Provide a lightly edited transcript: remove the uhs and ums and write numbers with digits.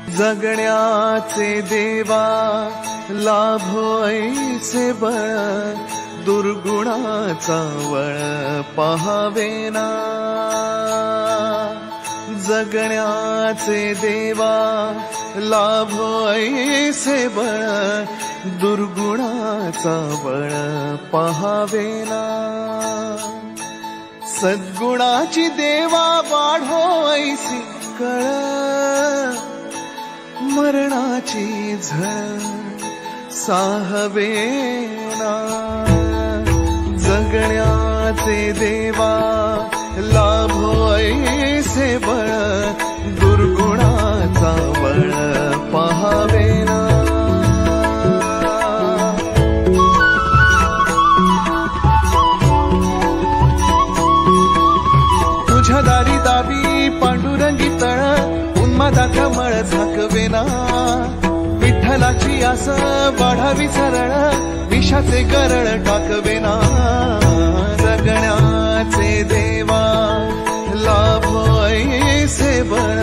जगण्याचे देवा लाभो ऐसे बळ, दुर्गुणाचा वळ पहावेना। जगण्याचे देवा लाभो ऐसे बळ, दुर्गुणाचा बळ पहावेना। सद्गुणाची देवा वाढो ऐसी कळ, मरणाची झळ साहवेना। जगण्याचे देवा लाभो ऐसे बळ, दुर्गुणाचा बळ पहावेना। तुझ्या दारी दावी पांडुरंगी तळ, उन्मादाचा मळ झाकवेना। विठ्ठलाची आस वाढावी सरळ, विषाचे गरळ टाकवेना। जगण्याचे देवा लाभो ऐसे बळ,